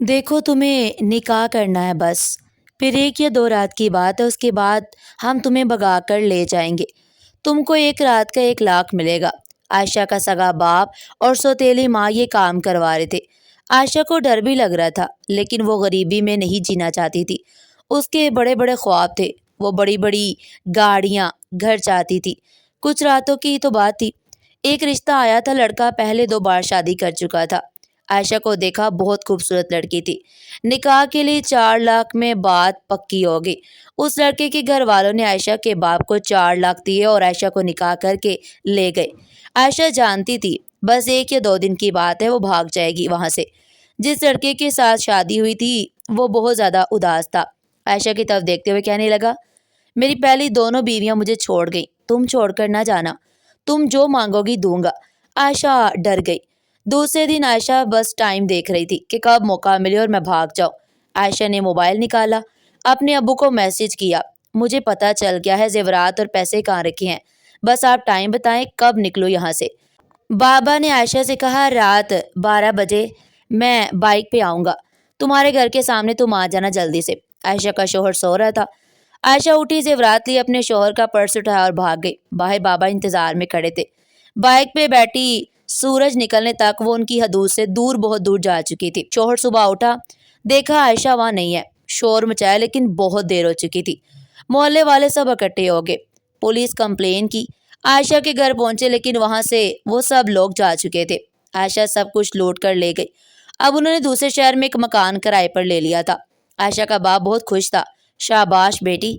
دیکھو تمہیں نکاح کرنا ہے بس، پھر 1 یا 2 رات کی بات ہے، اس کے بعد ہم تمہیں بھگا کر لے جائیں گے۔ تم کو 1 رات کا 1 لاکھ ملے گا۔ عائشہ کا سگا باپ اور سوتیلی ماں یہ کام کروا رہے تھے۔ عائشہ کو ڈر بھی لگ رہا تھا، لیکن وہ غریبی میں نہیں جینا چاہتی تھی۔ اس کے بڑے بڑے خواب تھے، وہ بڑی بڑی گاڑیاں، گھر چاہتی تھی۔ کچھ راتوں کی تو بات تھی، ایک رشتہ آیا تھا، لڑکا پہلے 2 بار شادی کر چکا تھا۔ عائشہ کو دیکھا، بہت خوبصورت لڑکی تھی۔ نکاح کے لیے 4 لاکھ میں بات پکی ہو گئی۔ اس لڑکے کے گھر والوں نے عائشہ کے باپ کو 4 لاکھ دیے اور عائشہ کو نکاح کر کے لے گئے۔ عائشہ جانتی تھی بس 1 یا 2 دن کی بات ہے، وہ بھاگ جائے گی وہاں سے۔ جس لڑکے کے ساتھ شادی ہوئی تھی وہ بہت زیادہ اداس تھا۔ عائشہ کی طرف دیکھتے ہوئے کہنے لگا، میری پہلی دونوں بیویاں مجھے چھوڑ گئیں، تم چھوڑ کر نہ جانا، تم جو مانگو گی دوں گا۔ عائشہ ڈر گئی۔ دوسرے دن عائشہ بس ٹائم دیکھ رہی تھی کہ کب موقع ملے اور میں بھاگ جاؤں۔ عائشہ نے موبائل نکالا، اپنے ابو کو میسج کیا، مجھے پتہ چل گیا ہے زیورات اور پیسے کہاں رکھے ہیں، بس آپ ٹائم بتائیں کب نکلوں یہاں سے۔ بابا نے عائشہ سے کہا، رات 12 بجے میں بائک پہ آؤں گا، تمہارے گھر کے سامنے، تم آ جانا جلدی سے۔ عائشہ کا شوہر سو رہا تھا۔ عائشہ اٹھی، زیورات لی، اپنے شوہر کا پرس اٹھایا اور بھاگ گئی۔ باہر بابا انتظار میں کھڑے تھے۔ بائک پہ بیٹھی سورج نکلنے تک وہ ان کی حدود سے دور، بہت دور جا چکی تھی۔ شوہر صبح اٹھا، دیکھا عائشہ وہاں نہیں ہے۔ شور مچایا، لیکن بہت دیر ہو چکی تھی۔ محلے والے سب اکٹھے ہو گئے، پولیس کمپلین کی۔ عائشہ کے گھر پہنچے، لیکن وہاں سے وہ سب لوگ جا چکے تھے۔ عائشہ سب کچھ لوٹ کر لے گئی۔ اب انہوں نے دوسرے شہر میں ایک مکان کرائے پر لے لیا تھا۔ عائشہ کا باپ بہت خوش تھا۔ شاباش بیٹی،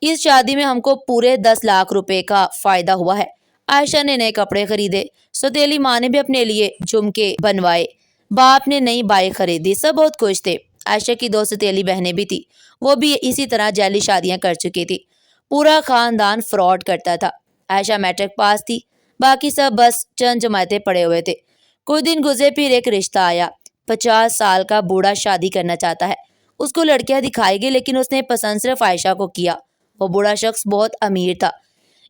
اس شادی میں ہم کو پورے 10 لاکھ روپے کا فائدہ ہوا ہے۔ عائشہ نے نئے کپڑے خریدے، سوتیلی ماں نے بھی اپنے لیے جھمکے بنوائے، باپ نے نئی بائک خریدی، سب بہت خوش تھے۔ عائشہ کی 2 سوتیلی بہنیں بھی تھی، وہ بھی اسی طرح جعلی شادیاں کر چکی تھی۔ پورا خاندان فراڈ کرتا تھا۔ عائشہ میٹرک پاس تھی، باقی سب بس چند جماعتیں پڑے ہوئے تھے۔ کچھ دن گزرے، پھر ایک رشتہ آیا۔ 50 سال کا بوڑھا شادی کرنا چاہتا ہے۔ اس کو لڑکیاں دکھائی گئی، لیکن اس نے پسند صرف عائشہ کو کیا۔ وہ بوڑھا شخص بہت امیر تھا،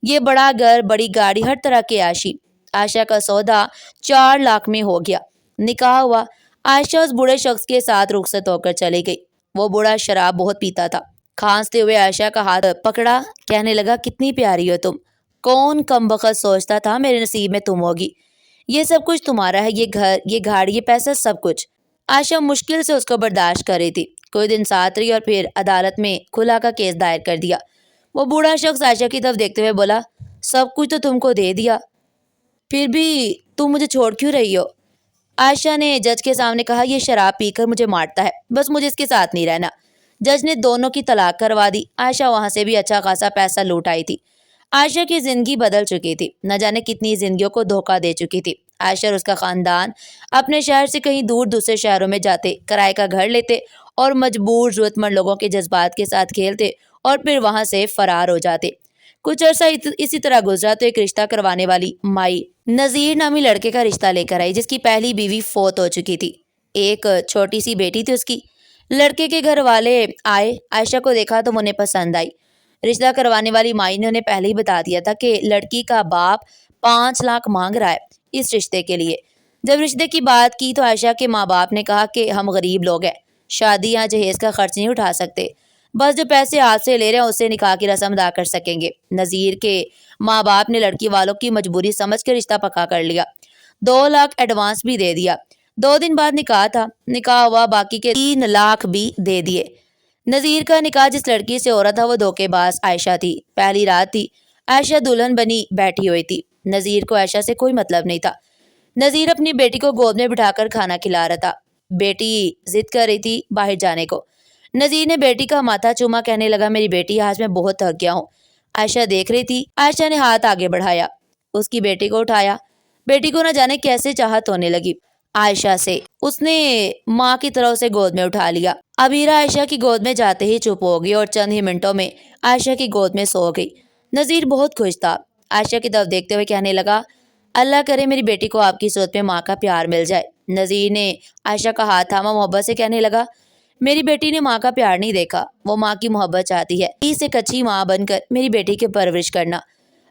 یہ بڑا گھر، بڑی گاڑی، ہر طرح کے عیاشی۔ عائشہ کا سودا 4 لاکھ میں ہو گیا۔ نکاح ہوا۔ عائشہ اس بوڑھے شخص کے ساتھ رخصت ہو کر چلی گئی۔ وہ بوڑھا شراب بہت پیتا تھا۔ کھانستے ہوئے عائشہ کا ہاتھ پکڑا، کہنے لگا، کتنی پیاری ہو تم، کون کمبخت سوچتا تھا میرے نصیب میں تم ہوگی، یہ سب کچھ تمہارا ہے، یہ گھر، یہ گاڑی، یہ پیسہ، سب کچھ۔ عائشہ مشکل سے اس کو برداشت کر رہی تھی۔ کوئی دن ساتھ رہی اور پھر عدالت میں خلا کا کیس دائر کر دیا۔ وہ بوڑھا شخص عائشہ کی طرف دیکھتے ہوئے بولا، سب کچھ تو تم کو دے دیا، پھر بھی تم مجھے چھوڑ کیوں رہی ہو؟ عائشہ نے جج کے سامنے کہا، یہ شراب پی کر مجھے مارتا ہے، بس مجھے اس کے ساتھ نہیں رہنا۔ جج نے دونوں کی طلاق کروا دی۔ عائشہ وہاں سے بھی اچھا خاصا پیسہ لوٹ آئی تھی۔ عائشہ کی زندگی بدل چکی تھی، نہ جانے کتنی زندگیوں کو دھوکہ دے چکی تھی۔ عائشہ اور اس کا خاندان اپنے شہر سے کہیں دور دوسرے شہروں میں جاتے، کرائے کا گھر لیتے اور مجبور ضرورت مند لوگوں کے جذبات کے ساتھ کھیلتے اور پھر وہاں سے فرار ہو جاتے۔ کچھ عرصہ اسی طرح گزرا تو ایک رشتہ کروانے والی مائی نذیر نامی لڑکے کا رشتہ لے کر آئی، جس کی پہلی بیوی فوت ہو چکی تھی، ایک چھوٹی سی بیٹی تھی اس کی۔ لڑکے کے گھر والے آئے، عائشہ کو دیکھا تو انہیں پسند آئی۔ رشتہ کروانے والی مائی نے انہیں پہلے ہی بتا دیا تھا کہ لڑکی کا باپ 5 لاکھ مانگ رہا ہے اس رشتے کے لیے۔ جب رشتے کی بات کی تو عائشہ کے ماں باپ نے کہا کہ ہم غریب لوگ ہیں، شادی یا جہیز کا خرچ نہیں اٹھا سکتے، بس جو پیسے ہاتھ سے لے رہے ہیں اسے نکاح کی رسم ادا کر سکیں گے۔ نذیر کے ماں باپ نے لڑکی والوں کی مجبوری سمجھ کے رشتہ پکا کر لیا، 2 لاکھ ایڈوانس بھی دے دیا۔ 2 دن بعد نکاح تھا، نکاح ہوا، باقی کے 3 لاکھ بھی دے دیے۔ نذیر کا نکاح جس لڑکی سے ہو رہا تھا وہ دھوکے باز عائشہ تھی۔ پہلی رات تھی، عائشہ دلہن بنی بیٹھی ہوئی تھی۔ نذیر کو عائشہ سے کوئی مطلب نہیں تھا۔ نذیر اپنی بیٹی کو گود میں بٹھا کر کھانا کھلا رہا تھا، بیٹی ضد کر رہی تھی باہر جانے کو۔ نذیر نے بیٹی کا ماتھا چوما، کہنے لگا، میری بیٹی، آج میں بہت تھک گیا ہوں۔ عائشہ دیکھ رہی تھی۔ عائشہ نے ہاتھ آگے بڑھایا، اس کی بیٹی کو اٹھایا۔ بیٹی کو نہ جانے کیسے چاہت ہونے لگی عائشہ سے، اس نے ماں کی طرح اسے گود میں اٹھا لیا۔ ابیرہ عائشہ کی گود میں جاتے ہی چپ ہو گئی اور چند ہی منٹوں میں عائشہ کی گود میں سو گئی۔ نذیر بہت خوش تھا، عائشہ کی طرف دیکھتے ہوئے کہنے لگا، اللہ کرے میری بیٹی کو آپ کی صورت میں ماں کا پیار مل جائے۔ نذیر نے عائشہ کا ہاتھ تھاما، محبت سے کہنے لگا، میری بیٹی نے ماں کا پیار نہیں دیکھا، وہ ماں کی محبت چاہتی ہے، اس ایک اچھی ماں بن کر میری بیٹی کی پرورش کرنا۔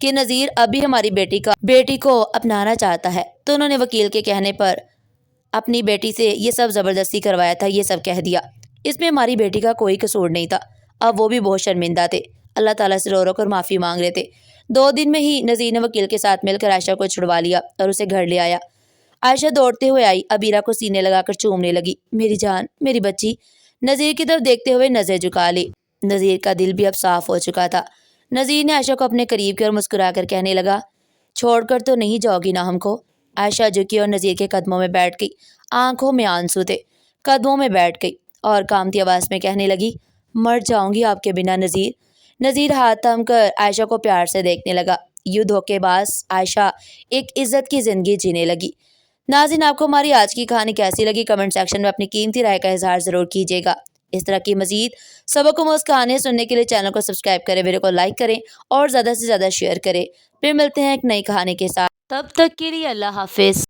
کہ نذیر اب بھی ہماری بیٹی کو اپنانا چاہتا ہے، تو انہوں نے وکیل کے کہنے پر اپنی بیٹی سے یہ سب زبردستی کروایا تھا، یہ سب کہہ دیا۔ اس میں ہماری بیٹی کا کوئی قصور نہیں تھا۔ اب وہ بھی بہت شرمندہ تھے، اللہ تعالیٰ سے رو رو کر معافی مانگ رہے تھے۔ 2 دن میں ہی نذیر نے وکیل کے ساتھ مل کر عائشہ کو چھڑوا لیا اور اسے گھر لے آیا۔ عائشہ دوڑتے ہوئے آئی، عبیرہ کو سینے لگا کر چومنے لگی۔ میری جان، میری بچی۔ نذیر کی طرف دیکھتے ہوئے نظر جھکا لی۔ نذیر کا دل بھی اب صاف ہو چکا تھا۔ نذیر نے عائشہ کو اپنے قریب کر مسکرا کر کہنے لگا، چھوڑ کر تو نہیں جاؤ گی نا ہم کو؟ عائشہ جھکی اور نذیر کے قدموں میں بیٹھ گئی۔ آنکھوں میں آنسو تھے، قدموں میں بیٹھ گئی اور کامتی آواز میں کہنے لگی، مر جاؤں گی آپ کے بنا نذیر۔ نذیر ہاتھ تھام کر عائشہ کو پیار سے دیکھنے لگا۔ یوں دھوکے باز عائشہ ایک عزت کی زندگی جینے لگی۔ ناظرین، آپ کو ہماری آج کی کہانی کیسی لگی؟ کمنٹ سیکشن میں اپنی قیمتی رائے کا اظہار ضرور کیجیے گا۔ اس طرح کی مزید سبق آموز کہانیاں سننے کے لیے چینل کو سبسکرائب کریں، ویڈیو کو لائک کریں اور زیادہ سے زیادہ شیئر کریں۔ پھر ملتے ہیں ایک نئی کہانی کے ساتھ، تب تک کے لیے اللہ حافظ۔